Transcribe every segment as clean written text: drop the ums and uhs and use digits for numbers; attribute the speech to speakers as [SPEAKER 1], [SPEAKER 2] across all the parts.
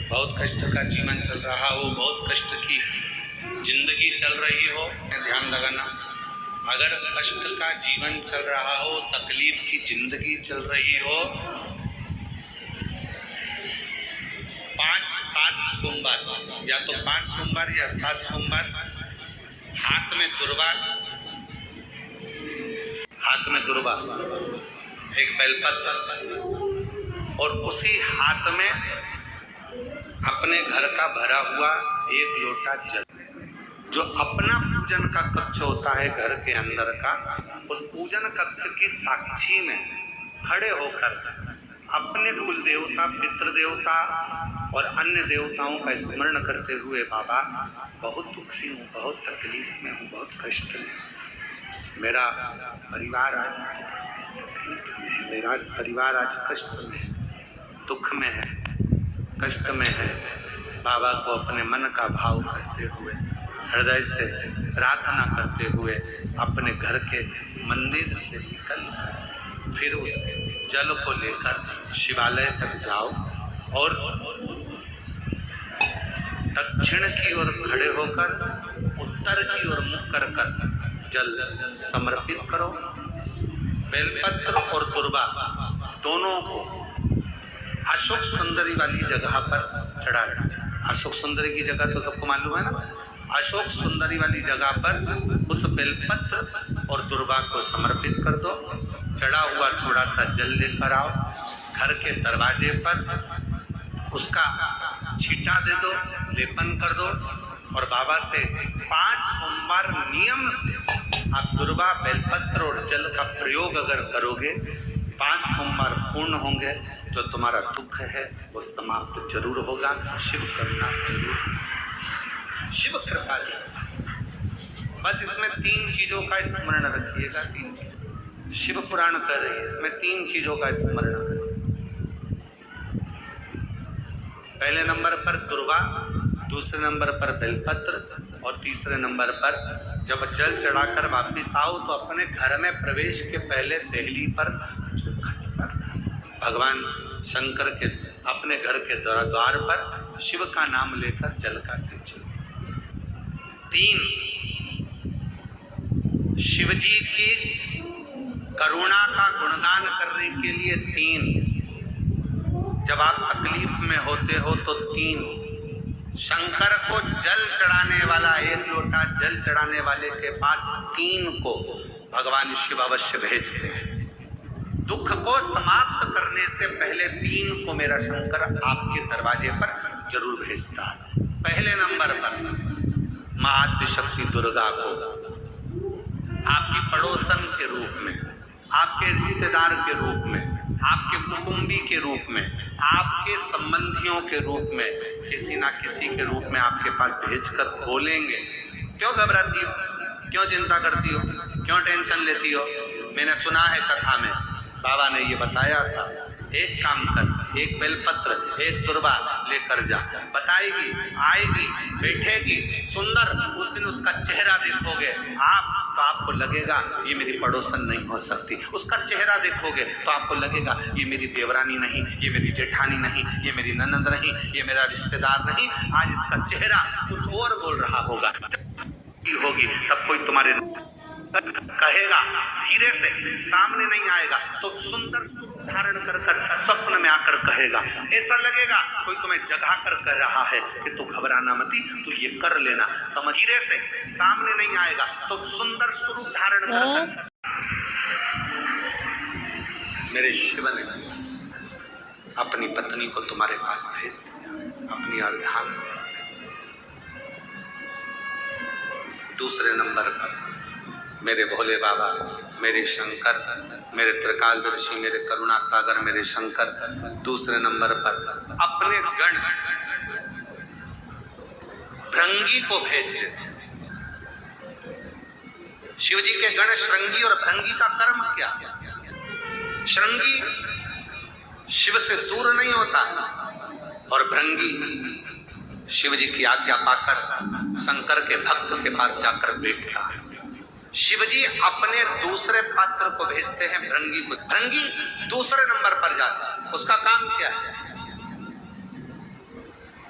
[SPEAKER 1] बहुत कष्ट का जीवन चल रहा हो, बहुत कष्ट की जिंदगी चल रही हो, ध्यान लगाना। अगर कष्ट का जीवन चल रहा हो, तकलीफ की जिंदगी चल रही हो, 5-7 सोमवार, या तो 5 सोमवार या 7 सोमवार, हाथ में दुर्वा, एक बेलपत्र, और उसी हाथ में अपने घर का भरा हुआ 1 लोटा जल, जो अपना पूजन का कक्ष होता है घर के अंदर का, उस पूजन कक्ष की साक्षी में खड़े होकर अपने कुल देवता, पितृ देवता और अन्य देवताओं का स्मरण करते हुए, बाबा बहुत दुखी हूँ, बहुत तकलीफ में हूँ, बहुत कष्ट में हूँ, मेरा परिवार आज तकलीफ में है, मेरा परिवार आज कष्ट में है, दुख में है, कष्ट में है। बाबा को अपने मन का भाव कहते हुए, हृदय से प्रार्थना करते हुए अपने घर के मंदिर से निकलकर फिर उस जल को लेकर शिवालय तक जाओ और दक्षिण की ओर खड़े होकर उत्तर की ओर मुख कर जल समर्पित करो। बेलपत्र और दुर्वा दोनों को अशोक सुंदरी वाली जगह पर चढ़ा दो। अशोक सुंदरी की जगह तो सबको मालूम है ना। अशोक सुंदरी वाली जगह पर उस बेलपत्र और दुर्वा को समर्पित कर दो। चढ़ा हुआ थोड़ा सा जल लेकर आओ, घर के दरवाजे पर उसका छींटा दे दो, लेपन कर दो, और बाबा से 5 सोमवार नियम से आप दुर्वा, बेलपत्र और जल का प्रयोग अगर करोगे, 5 सोमवार पूर्ण होंगे। जो तुम्हारा दुख है वो समाप्त जरूर होगा। शिव करुणा जरूर, शिव कृपा। बस इसमें 3 चीजों का स्मरण रखिएगा। 3 चीज शिव पुराण कर रही है, इसमें 3 चीजों का स्मरण करें। पहले नंबर पर दुर्वा, दूसरे नंबर पर बेलपत्र, और तीसरे नंबर पर जब जल चढ़ाकर वापिस आओ तो अपने घर में प्रवेश के पहले देहली पर, चौखट पर भगवान शंकर के अपने घर के द्वार पर शिव का नाम लेकर जल का सिंचन। 3 शिव जी की करुणा का गुणगान करने के लिए 3, जब आप तकलीफ में होते हो तो 3, शंकर को जल चढ़ाने वाला 1 लोटा जल चढ़ाने वाले के पास 3 को भगवान शिव अवश्य भेजते हैं। दुख को समाप्त करने से पहले 3 को मेरा शंकर आपके दरवाजे पर जरूर भेजता है। पहले नंबर पर महाआद्य शक्ति दुर्गा को आपकी पड़ोसन के रूप में, आपके रिश्तेदार के रूप में, आपके कुटुंबी के रूप में, आपके संबंधियों के रूप में, किसी ना किसी के रूप में आपके पास भेजकर बोलेंगे। क्यों घबराती हो, क्यों चिंता करती हो, क्यों टेंशन लेती हो? मैंने सुना है कथा में बाबा ने ये बताया था, एक काम कर, 1 बेलपत्र, 1 दुर्वा लेकर जा, बताएगी, आएगी, बैठेगी, सुंदर, उस दिन उसका चेहरा देखोगे आप तो आपको लगेगा ये मेरी पड़ोसन नहीं हो सकती। उसका चेहरा देखोगे तो आपको लगेगा ये मेरी देवरानी नहीं, ये मेरी जेठानी नहीं, ये मेरी ननद नहीं, ये मेरा रिश्तेदार नहीं। आज इसका चेहरा कुछ और बोल रहा होगा, होगी तब कोई तुम्हारे कहेगा, धीरे से सामने नहीं आएगा तो सुंदर धारण कर स्वप्न में आकर कहेगा। ऐसा लगेगा कोई तुम्हें जगा कर कह रहा है कि तू घबराना मती, तू ये कर लेना। धीरे से सामने नहीं आएगा तो सुंदर स्वरूप धारण कर मेरे शिव ने अपनी पत्नी को तुम्हारे पास भेज दिया, अपनी अर्धांग। दूसरे नंबर पर मेरे भोले बाबा, मेरे शंकर, मेरे त्रिकालदर्शी, मेरे करुणा सागर, मेरे शंकर। दूसरे नंबर पर अपने गण भृंगी को भेज देते। शिव जी के गण श्रृंगी और भृंगी का कर्म क्या? श्रृंगी शिव से दूर नहीं होता और भृंगी शिव जी की आज्ञा पाकर शंकर के भक्त के पास जाकर बैठता है। शिव जी अपने दूसरे पात्र को भेजते हैं भृंगी को। भृंगी दूसरे नंबर पर जाता है। उसका काम क्या है?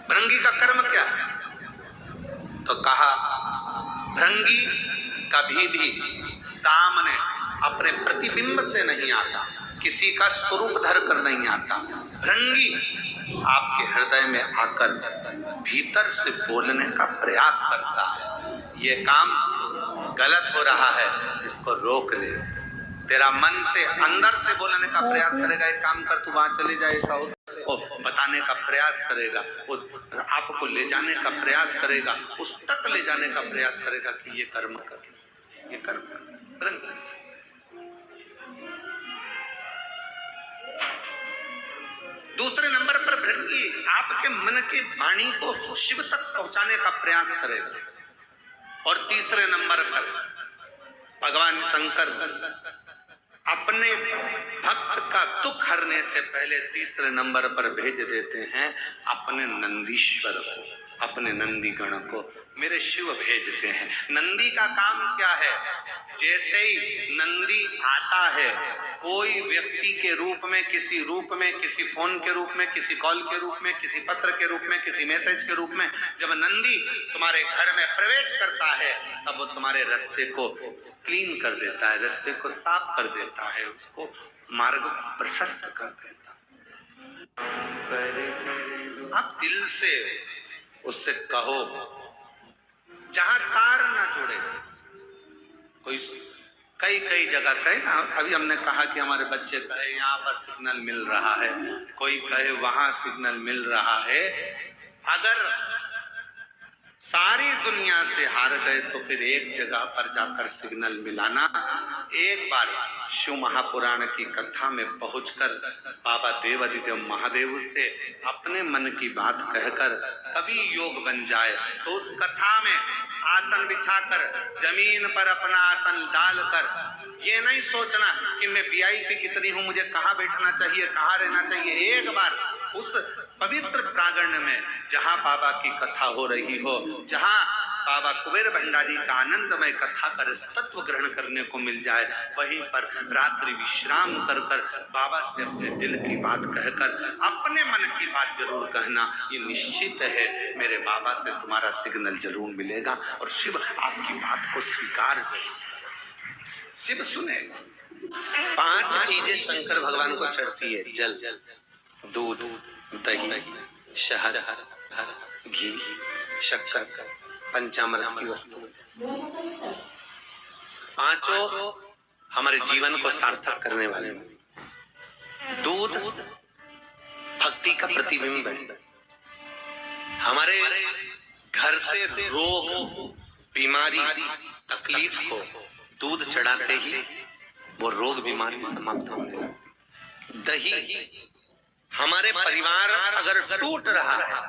[SPEAKER 1] भृंगी का कर्म क्या है? तो कहा भृंगी कभी भी सामने अपने प्रतिबिंब से नहीं आता, किसी का स्वरूप धर कर नहीं आता। भृंगी आपके हृदय में आकर भीतर से बोलने का प्रयास करता है। ये काम गलत हो रहा है, इसको रोक ले। तेरा मन से अंदर से बोलने का प्रयास करेगा, एक काम कर, तू वहां चले जाए, ऐसा हो, बताने का प्रयास करेगा, वो आपको ले जाने का प्रयास करेगा, उस तक ले जाने का प्रयास करेगा कि ये कर्म कर, ये कर्म कर। दूसरे नंबर पर भृंगी आपके मन की वाणी को शिव तक पहुंचाने का प्रयास करेगा। और तीसरे नंबर पर भगवान शंकर अपने भक्त का दुख हरने से पहले तीसरे नंबर पर भेज देते हैं अपने नंदीश्वर को, अपने नंदी गण को। मेरे शिव भेजते हैं। नंदी का काम क्या है? जैसे ही नंदी आता है, कोई व्यक्ति के रूप में, किसी रूप में, किसी फोन के रूप में, किसी कॉल के रूप में, किसी पत्र के रूप में, किसी मैसेज के रूप में, जब नंदी तुम्हारे घर में प्रवेश करता है तब वो तुम्हारे रास्ते को क्लीन कर देता है, रास्ते को साफ कर देता है, उसको मार्ग प्रशस्त कर देता है। आप दिल से उससे कहो, जहां तार ना जुड़े। कोई कई जगह कहे ना, अभी हमने कहा कि हमारे बच्चे कहे यहाँ पर सिग्नल मिल रहा है, कोई कहे वहां सिग्नल मिल रहा है। अगर सारी दुनिया से हार गए तो फिर एक जगह पर जाकर सिग्नल मिलाना। एक बार शिव महापुराण की कथा में पहुंचकर बाबा देवादिदेव महादेव से अपने मन की बात कहकर कभी योग बन जाए तो उस कथा में आसन बिछाकर जमीन पर अपना आसन डालकर ये नहीं सोचना कि मैं वीआईपी कितनी हूं, मुझे कहाँ बैठना चाहिए, कहाँ रहना चाहिए। एक बार उस पवित्र प्रांगण में जहां बाबा की कथा हो रही हो, जहां बाबा कुबेर भंडारी का आनंदमय कथा कर तत्व ग्रहण करने को मिल जाए, वहीं पर रात्रि विश्राम कर बाबा से अपने दिल की बात कहकर अपने मन की बात जरूर कहना। ये निश्चित है मेरे बाबा से तुम्हारा सिग्नल जरूर मिलेगा और शिव आपकी बात को स्वीकार जरूर, शिव सुनेगा। 5 चीजें शंकर भगवान को चढ़ती है: जल, दूध, दही, शहद, घी, शक्कर, पंचामृत की वस्तु। 5 हमारे जीवन को सार्थक करने वाले। दूध भक्ति का प्रतिबिंब है। हमारे घर से रोग, बीमारी, तकलीफ को दूध चढ़ाते ही वो रोग बीमारी समाप्त होने लगती। दही, हमारे परिवार अगर टूट रहा है,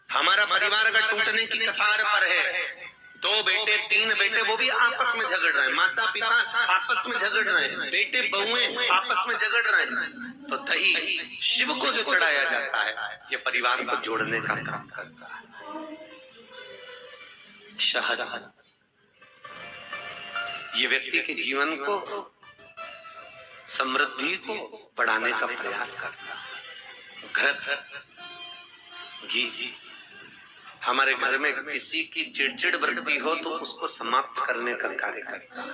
[SPEAKER 1] हमारा परिवार अगर टूटने की कतार पर है, 2 बेटे 3 बेटे वो भी आपस में झगड़ रहे हैं, माता पिता आपस में झगड़ रहे हैं, बेटे बहुएं आपस में झगड़ रहे हैं, तो दही शिव को जो चढ़ाया जाता है ये परिवार को जोड़ने का काम करता है। शहद, ये व्यक्ति के जीवन को, समृद्धि को बढ़ाने का प्रयास करता है। घी, हमारे घर में किसी की चिड़चिड़ वृत्ति हो तो उसको समाप्त करने का कार्य करता है।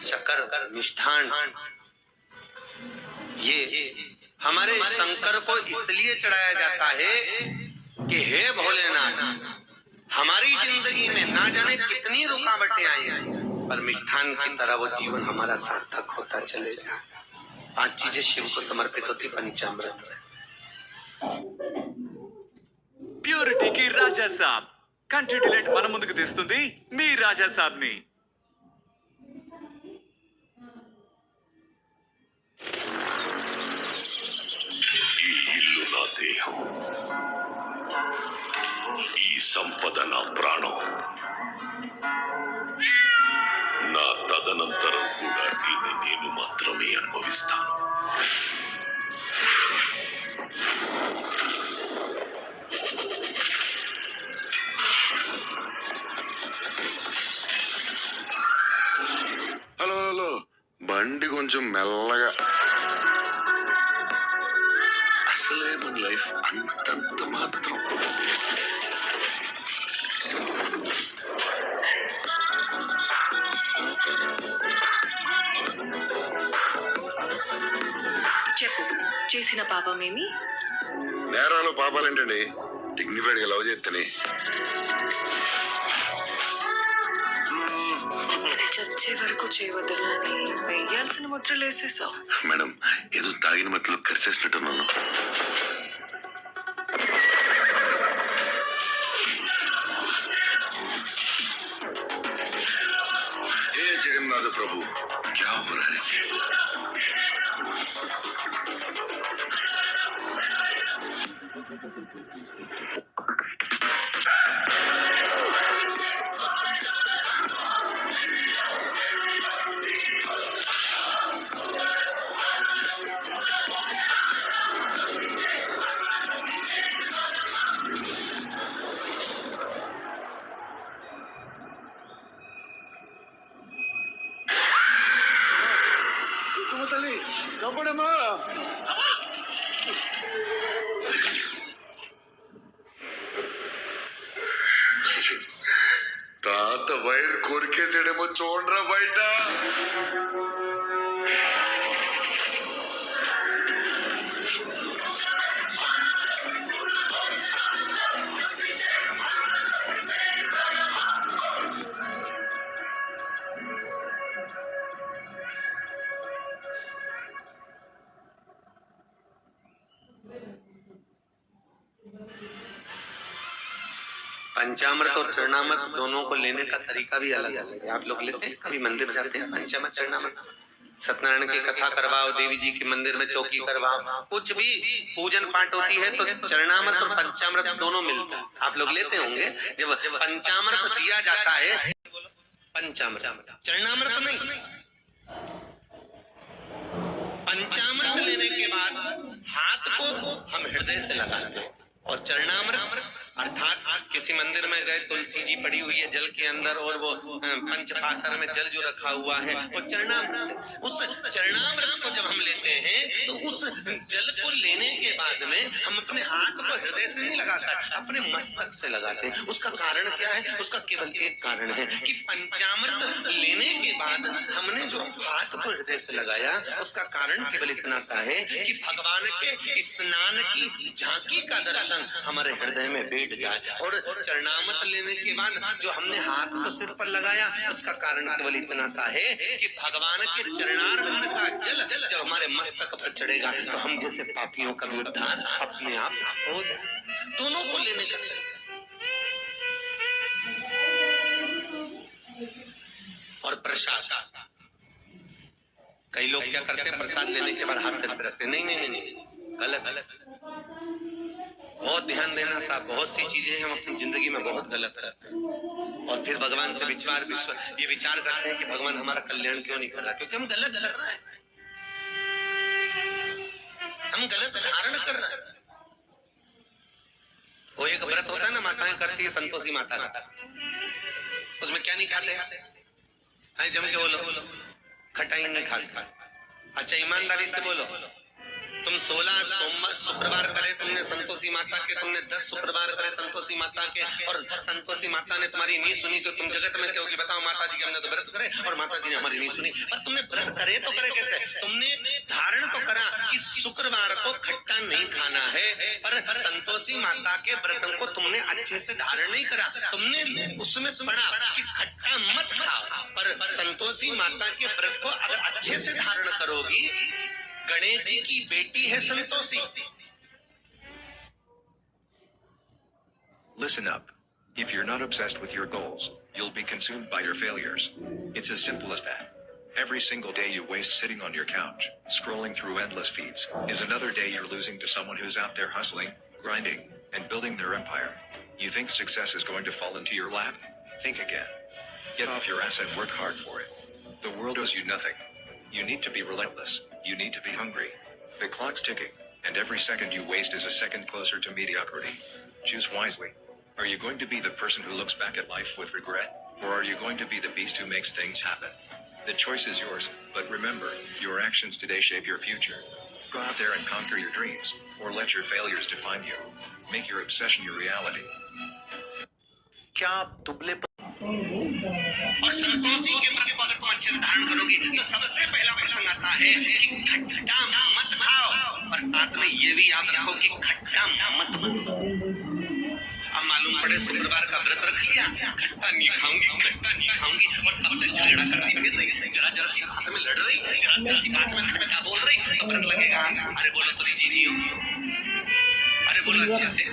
[SPEAKER 1] शक्कर, मिष्ठान, ये हमारे शंकर को इसलिए चढ़ाया जाता है कि हे भोलेनाथ, हमारी जिंदगी में ना जाने कितनी रुकावटें आई हैं, पर मिष्ठान की तरह वो जीवन हमारा सार्थक होता चले जाए। 5 चीजें शिव को समर्पित होती पंचामृत में।
[SPEAKER 2] ప్యూరిటీకి రాజా సాబ్ కంట్రీ డిలైట్ మన ముందుకు తెస్తుంది మీ రాజా సాబ్ ని.
[SPEAKER 3] ఈ ఇల్లు నా దేహం, ఈ సంపద నా ప్రాణం, నా తదనంతరం కూడా దీన్ని నేను మాత్రమే అనుభవిస్తాను. బండి కొంచెం మెల్లగా, అసలే మన లైఫ్ అంతంత మాత్రం.
[SPEAKER 4] చెప్పు, చేసిన పాపమేమి?
[SPEAKER 3] నేరాలు పాపాలేంటండి, డిగ్నిఫైడ్గా లవ్ చేస్తేనే.
[SPEAKER 4] చచ్చే వరకు చేయవద్దని వేయాల్సిన ముద్రలు వేసేసావు.
[SPEAKER 3] మేడం, ఏదో తాగిన మధ్యలో కరిసేసినట్టున్నాను. ఏ జగన్నాథ ప్రభు, క్యా హో రహా హై? తాత వైర్ కొరికేసాడేమో చూడరా బయట.
[SPEAKER 1] पंचामृत और चरणामृत दोनों को लेने का तरीका भी अलग अलग है। आप लोग लेते हैं, कभी मंदिर जाते हैं, पंचामृत चरणामृत, सत्यनारायण की कथा करवाओ, देवी जी के मंदिर में चौकी करवाओ, कुछ भी पूजन पाठ होती है तो चरणामृत और पंचामृत दोनों मिलता है। आप लोग लेते होंगे। जब पंचामृत दिया जाता है, पंचामृत, चरणामृत नहीं। पंचामृत लेने के बाद हाथ को हम हृदय से लगाते हैं, और चरणामृत अर्थात किसी मंदिर में गए, तुलसी जी पड़ी हुई है जल के अंदर और वो पंचपात्र में जल जो रखा हुआ है वो चरणामृत। उस चरणामृत को जब हम लेते हैं तो उस जल को लेने के बाद में हम अपने हाथ को हृदय से नहीं लगाते, अपने मस्तक से लगाते हैं। उसका कारण क्या है? उसका केवल एक कारण है कि पंचामृत लेने के बाद हमने जो हाथ को हृदय से लगाया, उसका कारण केवल इतना सा है कि भगवान के स्नान की झांकी का दर्शन हमारे हृदय में बैठ जाए। और चरणामृत लेने के बाद जो हमने हाथ को सिर पर लगाया, उसका कारण केवल इतना सा है कि भगवान के चरणारविंद का जल जब हमारे मस्तक पर चढ़ेगा तो हम जैसे पापियों का भी उद्धार अपने आप हो जाए। दोनों को लेने का। और प्रसाद, कई लोग क्या करते हैं, प्रसाद लेने के बाद हाथ सिर पर रखते हैं। नहीं नहीं नहीं, गलत गलत। बहुत ध्यान देना साहब, बहुत सी चीजें हम अपनी जिंदगी में बहुत गलत करते हैं और फिर भगवान से ये विचार करते हैं कि भगवान हमारा कल्याण क्यों नहीं कर रहा, क्योंकि हम गलत कर रहे हैं, हम गलत धारण कर रहे हैं। वो एक व्रत होता है ना, माताएं करती है, संतोषी माता का, उसमें क्या नहीं खाते, जम के बोलो, खटाई नहीं खाते। अच्छा ईमानदारी से बोलो, तुम 16 सोमवार शुक्रवार करे तुमने संतोषी माता के, तुमने 10 शुक्रवार करे संतोषी माता के, और संतोषी माता ने तुम्हारी नहीं सुनी तो तुम जगत में कहोगे बताओ माता जी के हमने तो व्रत करे और माता जी ने हमारी नहीं सुनी। पर तुमने व्रत करे तो करे कैसे? तुमने धारण तो करा कि शुक्रवार को खट्टा नहीं खाना है, पर संतोषी माता के व्रत को तुमने अच्छे से धारण नहीं करा। तुमने उसमें पढ़ा कि खट्टा मत खाओ, पर संतोषी माता के व्रत को अगर अच्छे से धारण करोगी, गणेश जी की बेटी है Santoshi.
[SPEAKER 5] Listen up. If you're not obsessed with your goals, you'll be consumed by your failures. It's as simple as that. Every single day you waste sitting on your couch, scrolling through endless feeds, is another day you're losing to someone who's out there hustling, grinding, and building their empire. You think success is going to fall into your lap? Think again. Get off your ass and work hard for it. The world owes you nothing. You need to be relentless. You need to be hungry. The clock's ticking, and every second you waste is a second closer to mediocrity. Choose wisely. Are you going to be the person who looks back at life with regret, or are you going to be the beast who makes things happen? The choice is yours, but remember, your actions today shape your future. Go out there and conquer your dreams, or let your failures define you. Make your obsession your reality.
[SPEAKER 1] क्या आप दुबले और संतोषी के प्रति अगर तुम अच्छे से धारण करोगी तो सबसे पहला प्रसंग आता है कि खट्टा मत खाओ, और साथ में ये भी याद रखो कि खट्टा मत बनो। अब मालूम पड़े शुक्रवार का व्रत रख लिया, खट्टा नहीं खाऊंगी, और सबसे झगड़ा करती फिर रही, जरा जरा सी बात में लड़ रही, जरा जरा सी बात में खट्टा बोल रही, तो व्रत लगेगा। अरे बोलो तो जी नहीं हो, अरे बोलो अच्छे से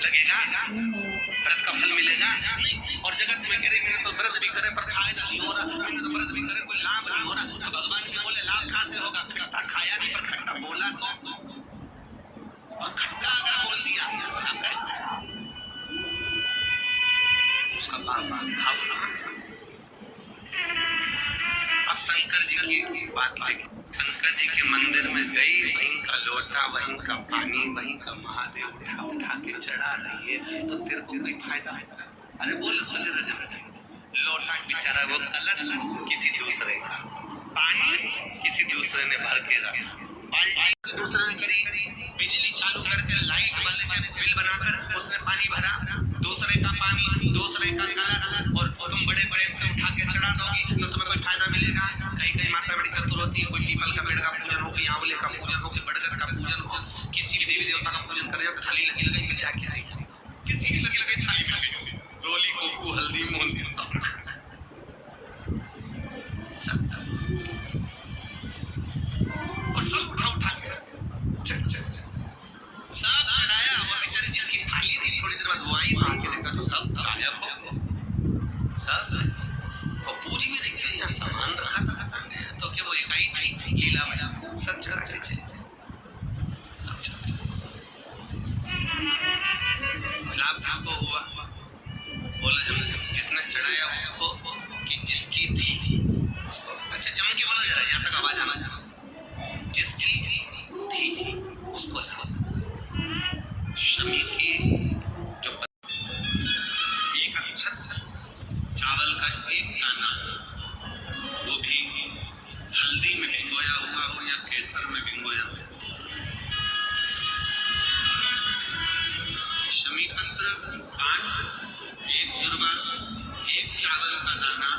[SPEAKER 1] लगेगा, व्रत का फल मिलेगा नहीं। और जगत में कह रही मैंने तो व्रत भी करे पर फायदा नहीं हो रहा, मैंने तो व्रत भी करे कोई लाभ नहीं हो रहा। तो भगवान भी बोले लाभ कहाँ से होगा, खट्टा खाया नहीं पर खट्टा बोला तो, और खट्टा अगर बोल दिया उसका भाव। अब शंकर जी की बात आई, शंकर जी के मंदिर में गई, वहीं का लोटा, वहीं का पानी, वहीं का महादेव उठा के चढ़ा रही है, तो तेरे को कोई फायदा है? अरे बोल बोले रजन, लोटा बेचारा वो कलश किसी दूसरे का, पानी किसी दूसरे ने भर के रखा, बाल्टी दूसरे ने करी, बिजली चालू करके लाइट वाले का बिल बनाकर उसने पानी भरा, दूसरे का पानी, दूसरे का कलश, और तुम बड़े प्रेम से उठा के चढ़ा दोगी तो तुम्हें कोई फायदा मिलेगा? कई माता बड़ी चतुर होती है, कोई पीपल का पेड़ का पूजन हो, कोई आंवले का पूजन हो, कोई बड़गद का पूजन हो, किसी भी देवी देवता का पूजन करे, थाली लगी मिल जाए, किसी की लगी थाली में रोली कुकू हल्दी मोहंदी और सब उठा के सब चढ़ाया, और बेचारी जिसकी थाली थी थोड़ी देर बाद वो आई, वहां के देखा तो सब गायब हो गए सब, और पूजी में देखिए यहाँ सामान रखा था तो क्या वो इकाई थी लीला में सब चढ़ाते चले सब चढ़ाते। लाभ किसको हुआ? बोला जब जिसने चढ़ाया उसको कि जिसकी थी उसको। अच्छा जम के बोला जरा, यहाँ तक आवाज आना चाहिए, जिसकी थी उसको शमी की जो एक अक्षत चावल का एक दाना, वो भी हल्दी में भिगोया हुआ हो या केसर में भिगोया हो। शमी तंत्र 5, एक दुर्वा, एक चावल का दाना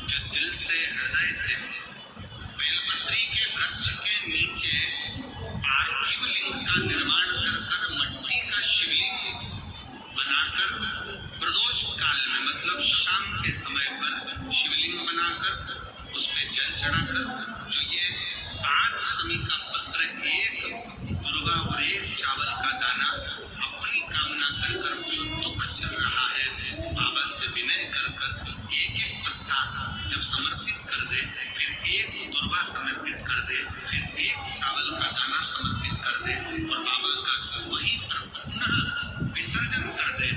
[SPEAKER 1] जो दिल से हृदय से बेलपत्री के वृक्ष के नीचे पार्थिव लिंग का निर्माण कर मट्टी का शिवलिंग बनाकर प्रदोष काल में मतलब शाम के समय पर शिवलिंग बनाकर उस पे जल चढ़ाकर जो ये 5 शमी का पत्र, एक दुर्वा और एक चावल का दाना अपनी कामना कर जो दुख चल रहा है बाबा से विनय कर एक पत्ता जब समर्पित कर दे, फिर एक दुर्वा समर्पित कर दे, फिर एक चावल का दाना समर्पित कर दे, और बाबा का वहीं पर पुनः विसर्जन कर दे,